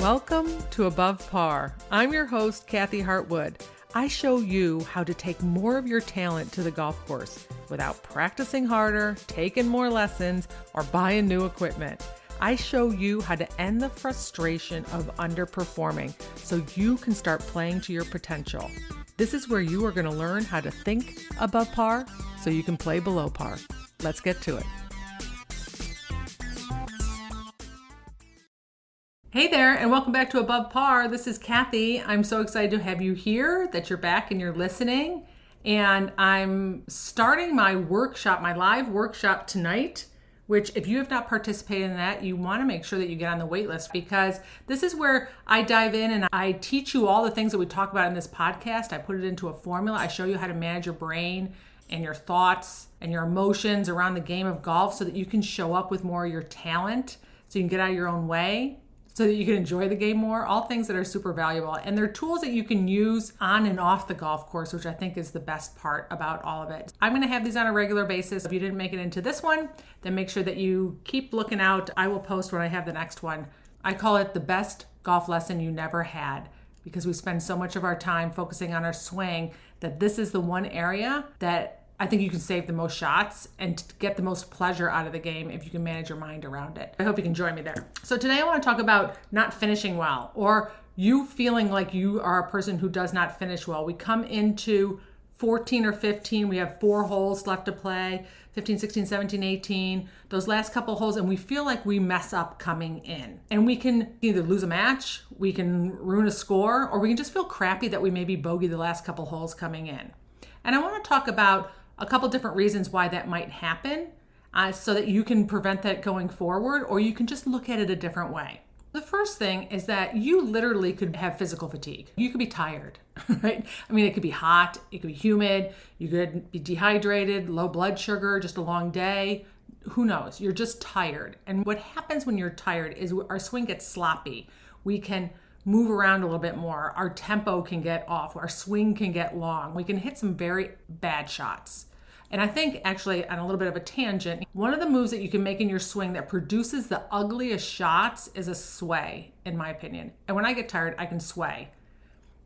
Welcome to Above Par. I'm your host, Kathy Hartwood. I show you how to take more of your talent to the golf course without practicing harder, taking more lessons, or buying new equipment. I show you how to end the frustration of underperforming so you can start playing to your potential. This is where you are going to learn how to think above par so you can play below par. Let's get to it. Hey there, and welcome back to Above Par. This is Kathy. I'm so excited to have you here, that you're back and you're listening. And I'm starting my workshop, my live workshop tonight, which if you have not participated in that, you want to make sure that you get on the wait list, because this is where I dive in and I teach you all the things that we talk about in this podcast. I put it into a formula. I show you how to manage your brain and your thoughts and your emotions around the game of golf so that you can show up with more of your talent, so you can get out of your own way, so that you can enjoy the game more, all things that are super valuable. And they're tools that you can use on and off the golf course, which I think is the best part about all of it. I'm gonna have these on a regular basis. If you didn't make it into this one, then make sure that you keep looking out. I will post when I have the next one. I call it the best golf lesson you never had, because we spend so much of our time focusing on our swing that this is the one area that I think you can save the most shots and get the most pleasure out of the game if you can manage your mind around it. I hope you can join me there. So today I want to talk about not finishing well, or you feeling like you are a person who does not finish well. We come into 14 or 15, we have 4 holes left to play, 15, 16, 17, 18, those last couple holes, and we feel like we mess up coming in. And we can either lose a match, we can ruin a score, or we can just feel crappy that we maybe bogey the last couple holes coming in. And I want to talk about a couple different reasons why that might happen, so that you can prevent that going forward, or you can just look at it a different way. The first thing is that you literally could have physical fatigue. You could be tired, right? I mean, it could be hot, it could be humid, you could be dehydrated, low blood sugar, just a long day. Who knows? You're just tired. And what happens when you're tired is our swing gets sloppy. We can move around a little bit more. Our tempo can get off. Our swing can get long. We can hit some very bad shots. And I think, actually, on a little bit of a tangent, one of the moves that you can make in your swing that produces the ugliest shots is a sway, in my opinion. And when I get tired, I can sway.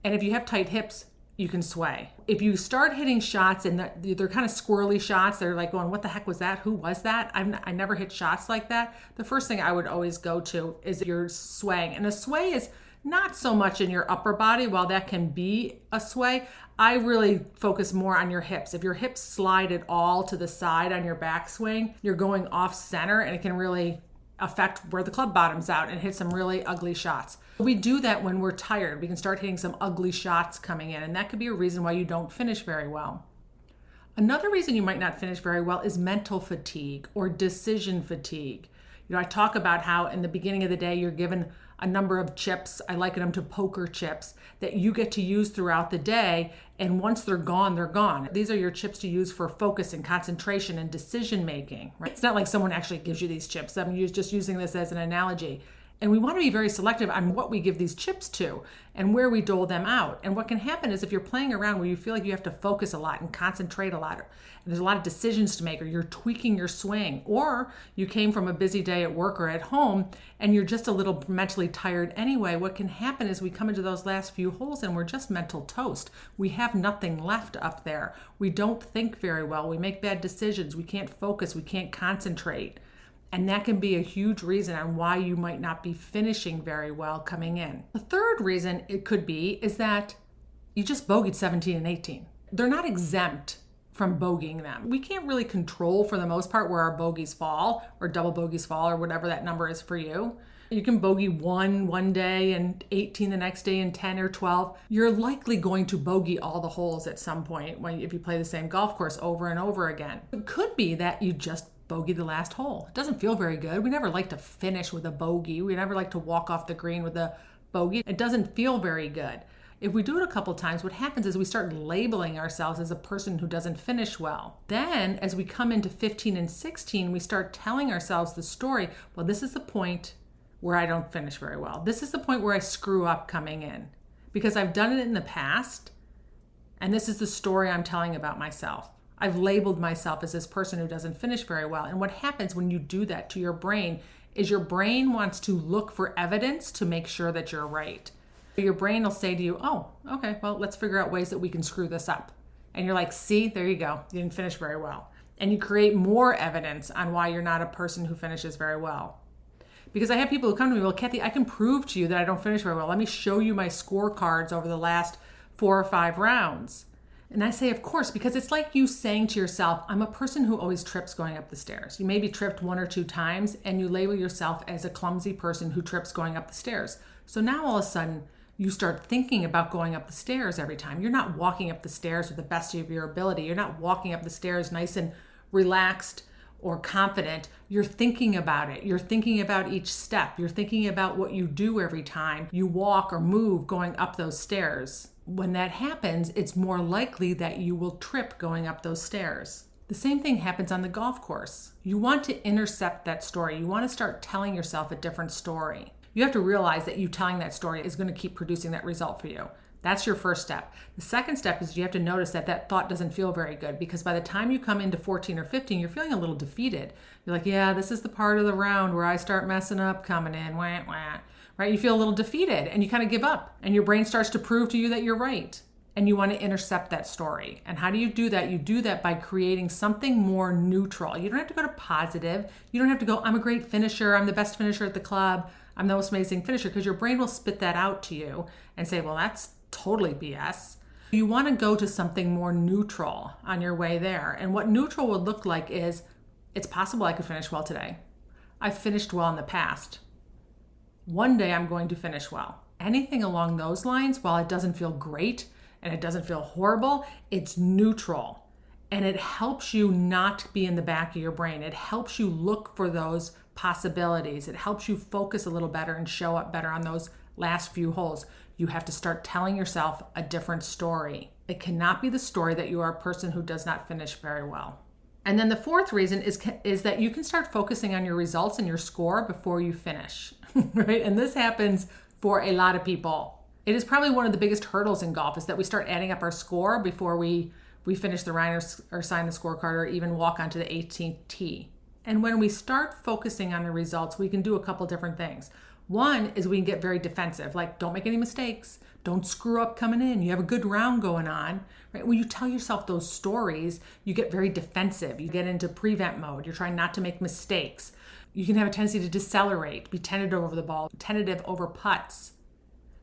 And if you have tight hips, you can sway. If you start hitting shots and they're kind of squirrely shots, they're like going, what the heck was that? Who was that? I never hit shots like that. The first thing I would always go to is your swaying. And a sway is not so much in your upper body. While that can be a sway, I really focus more on your hips. If your hips slide at all to the side on your backswing, you're going off center, and it can really affect where the club bottoms out and hit some really ugly shots. We do that when we're tired. We can start hitting some ugly shots coming in, and that could be a reason why you don't finish very well. Another reason you might not finish very well is mental fatigue or decision fatigue. You know, I talk about how in the beginning of the day, you're given a number of chips, I liken them to poker chips, that you get to use throughout the day. And once they're gone, they're gone. These are your chips to use for focus and concentration and decision making, right? It's not like someone actually gives you these chips. I'm just using this as an analogy. And we want to be very selective on what we give these chips to and where we dole them out. And what can happen is if you're playing around where you feel like you have to focus a lot and concentrate a lot, and there's a lot of decisions to make, or you're tweaking your swing, or you came from a busy day at work or at home and you're just a little mentally tired anyway, what can happen is we come into those last few holes and we're just mental toast. We have nothing left up there. We don't think very well. We make bad decisions. We can't focus. We can't concentrate. And that can be a huge reason on why you might not be finishing very well coming in. The third reason it could be is that you just bogeyed 17 and 18. They're not exempt from bogeying them. We can't really control, for the most part, where our bogeys fall, or double bogeys fall, or whatever that number is for you. You can bogey one day and 18 the next day and 10 or 12. You're likely going to bogey all the holes at some point if you play the same golf course over and over again. It could be that you just bogey the last hole. It doesn't feel very good. We never like to finish with a bogey. We never like to walk off the green with a bogey. It doesn't feel very good. If we do it a couple times, what happens is we start labeling ourselves as a person who doesn't finish well. Then as we come into 15 and 16, we start telling ourselves the story, well, this is the point where I don't finish very well. This is the point where I screw up coming in because I've done it in the past, and this is the story I'm telling about myself. I've labeled myself as this person who doesn't finish very well. And what happens when you do that to your brain is your brain wants to look for evidence to make sure that you're right. Your brain will say to you, oh, okay, well, let's figure out ways that we can screw this up. And you're like, see, there you go. You didn't finish very well. And you create more evidence on why you're not a person who finishes very well. Because I have people who come to me, well, Kathy, I can prove to you that I don't finish very well. Let me show you my scorecards over the last 4 or 5 rounds. And I say, of course, because it's like you saying to yourself, I'm a person who always trips going up the stairs. You maybe tripped 1 or 2 times and you label yourself as a clumsy person who trips going up the stairs. So now all of a sudden you start thinking about going up the stairs every time. You're not walking up the stairs with the best of your ability. You're not walking up the stairs nice and relaxed or confident. You're thinking about it. You're thinking about each step. You're thinking about what you do every time you walk or move going up those stairs. When that happens, it's more likely that you will trip going up those stairs. The same thing happens on the golf course. You want to intercept that story. You want to start telling yourself a different story. You have to realize that you telling that story is going to keep producing that result for you. That's your first step. The second step is you have to notice that that thought doesn't feel very good, because by the time you come into 14 or 15, you're feeling a little defeated. You're like, yeah, this is the part of the round where I start messing up, coming in, wah, wah. Right? You feel a little defeated and you kind of give up, and your brain starts to prove to you that you're right. And you want to intercept that story. And how do you do that? You do that by creating something more neutral. You don't have to go to positive. You don't have to go, I'm a great finisher. I'm the best finisher at the club. I'm the most amazing finisher, because your brain will spit that out to you and say, well, that's totally BS. You want to go to something more neutral on your way there. And what neutral would look like is, it's possible I could finish well today. I've finished well in the past. One day I'm going to finish well. Anything along those lines, while it doesn't feel great and it doesn't feel horrible, it's neutral. And it helps you not be in the back of your brain. It helps you look for those possibilities. It helps you focus a little better and show up better on those last few holes. You have to start telling yourself a different story. It cannot be the story that you are a person who does not finish very well. And then the fourth reason is that you can start focusing on your results and your score before you finish, right? And this happens for a lot of people. It is probably one of the biggest hurdles in golf, is that we start adding up our score before we finish the round or sign the scorecard or even walk onto the 18th tee. And when we start focusing on the results, we can do a couple different things. One is we can get very defensive, like don't make any mistakes, don't screw up coming in, you have a good round going on, right? When you tell yourself those stories, you get very defensive. You get into prevent mode. You're trying not to make mistakes. You can have a tendency to decelerate, be tentative over the ball, tentative over putts.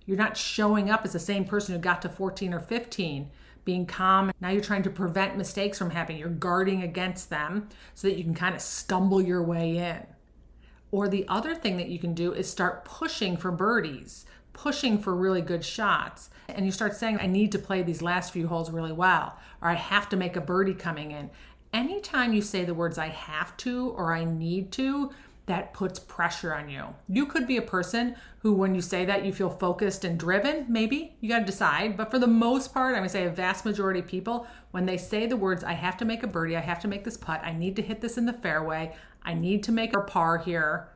You're not showing up as the same person who got to 14 or 15, being calm. Now you're trying to prevent mistakes from happening. You're guarding against them so that you can kind of stumble your way in. Or the other thing that you can do is start pushing for birdies, pushing for really good shots. And you start saying, I need to play these last few holes really well, or I have to make a birdie coming in. Anytime you say the words I have to or I need to, that puts pressure on you. You could be a person who, when you say that, you feel focused and driven. Maybe you got to decide. But for the most part, I'm going to say a vast majority of people, when they say the words, I have to make a birdie, I have to make this putt, I need to hit this in the fairway, I need to make a par here,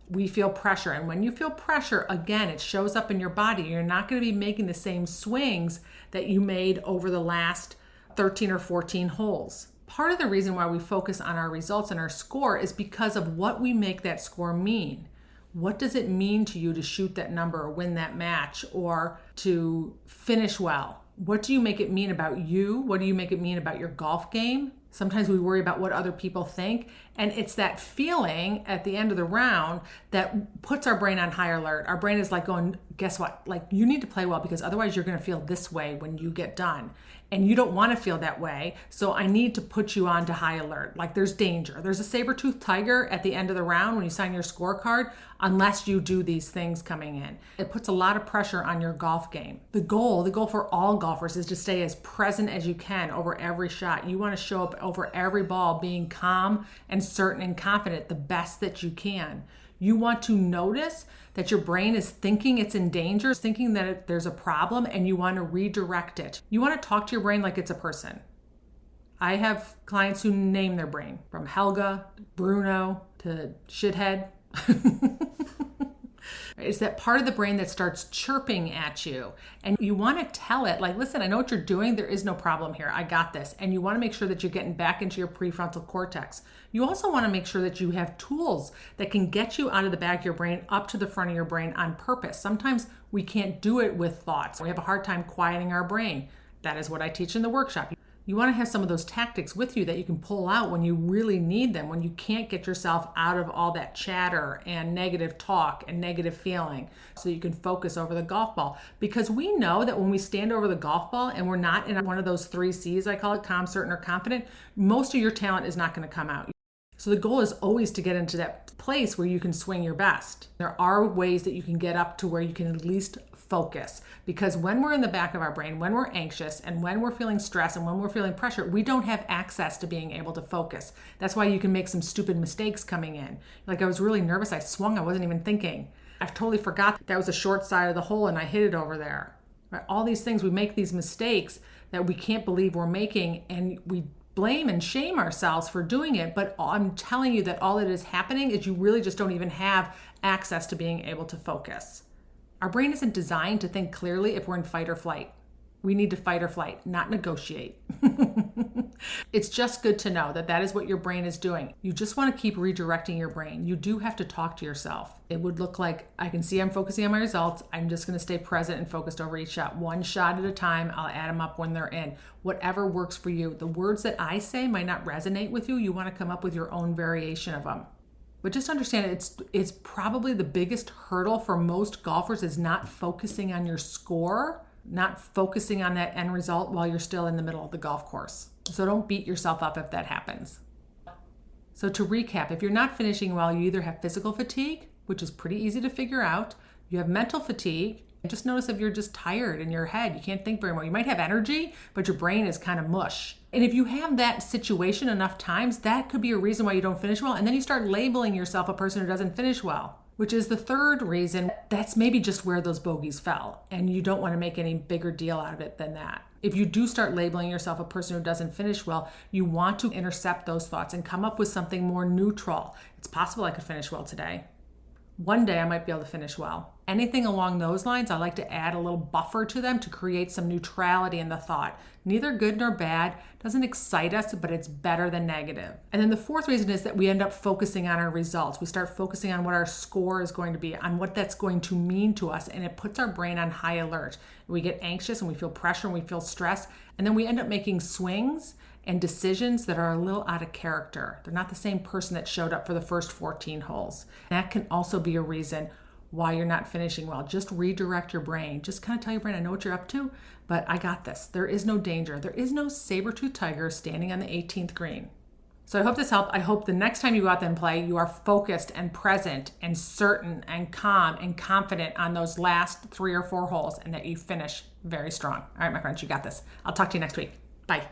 we feel pressure. And when you feel pressure, again, it shows up in your body. You're not going to be making the same swings that you made over the last 13 or 14 holes. Part of the reason why we focus on our results and our score is because of what we make that score mean. What does it mean to you to shoot that number or win that match or to finish well? What do you make it mean about you? What do you make it mean about your golf game? Sometimes we worry about what other people think, and it's that feeling at the end of the round that puts our brain on high alert. Our brain is like going, guess what? Like, you need to play well, because otherwise you're going to feel this way when you get done. And you don't want to feel that way, so I need to put you on to high alert. Like, there's danger. There's a saber-toothed tiger at the end of the round when you sign your scorecard, unless you do these things coming in. It puts a lot of pressure on your golf game. The goal for all golfers is to stay as present as you can over every shot. You want to show up over every ball being calm and certain and confident, the best that you can. You want to notice that your brain is thinking it's in danger, thinking that there's a problem, and you want to redirect it. You want to talk to your brain like it's a person. I have clients who name their brain, from Helga, Bruno, to shithead. It's that part of the brain that starts chirping at you. And you want to tell it, like, listen, I know what you're doing. There is no problem here. I got this. And you want to make sure that you're getting back into your prefrontal cortex. You also want to make sure that you have tools that can get you out of the back of your brain up to the front of your brain on purpose. Sometimes we can't do it with thoughts. We have a hard time quieting our brain. That is what I teach in the workshop. You want to have some of those tactics with you that you can pull out when you really need them, when you can't get yourself out of all that chatter and negative talk and negative feeling, so you can focus over the golf ball. Because we know that when we stand over the golf ball and we're not in one of those 3 C's, I call it, calm, certain, or confident, most of your talent is not going to come out. So the goal is always to get into that place where you can swing your best. There are ways that you can get up to where you can at least focus, because when we're in the back of our brain, when we're anxious and when we're feeling stress and when we're feeling pressure, we don't have access to being able to focus. That's why you can make some stupid mistakes coming in. Like, I was really nervous. I swung. I wasn't even thinking. I totally forgot that was a short side of the hole and I hit it over there. Right? All these things, we make these mistakes that we can't believe we're making, and we blame and shame ourselves for doing it. But I'm telling you that all that is happening is you really just don't even have access to being able to focus. Our brain isn't designed to think clearly if we're in fight or flight. We need to fight or flight, not negotiate. It's just good to know that that is what your brain is doing. You just want to keep redirecting your brain. You do have to talk to yourself. It would look like, I can see I'm focusing on my results. I'm just going to stay present and focused over each shot. One shot at a time. I'll add them up when they're in. Whatever works for you. The words that I say might not resonate with you. You want to come up with your own variation of them. But just understand it's probably the biggest hurdle for most golfers is not focusing on your score, not focusing on that end result while you're still in the middle of the golf course. So don't beat yourself up if that happens. So to recap, if you're not finishing well, you either have physical fatigue, which is pretty easy to figure out. You have mental fatigue. And just notice if you're just tired in your head, you can't think very well. You might have energy, but your brain is kind of mush. And if you have that situation enough times, that could be a reason why you don't finish well. And then you start labeling yourself a person who doesn't finish well, which is the third reason. That's maybe just where those bogeys fell. And you don't want to make any bigger deal out of it than that. If you do start labeling yourself a person who doesn't finish well, you want to intercept those thoughts and come up with something more neutral. It's possible I could finish well today. One day I might be able to finish well. Anything along those lines, I like to add a little buffer to them to create some neutrality in the thought. Neither good nor bad, doesn't excite us, but it's better than negative. And then the fourth reason is that we end up focusing on our results. We start focusing on what our score is going to be, on what that's going to mean to us, and it puts our brain on high alert. We get anxious and we feel pressure and we feel stress, and then we end up making swings and decisions that are a little out of character. They're not the same person that showed up for the first 14 holes. That can also be a reason why you're not finishing well. Just redirect your brain. Just kind of tell your brain, I know what you're up to, but I got this. There is no danger. There is no saber-toothed tiger standing on the 18th green. So I hope this helped. I hope the next time you go out there and play, you are focused and present and certain and calm and confident on those last 3 or 4 holes, and that you finish very strong. All right, my friends, you got this. I'll talk to you next week. Bye.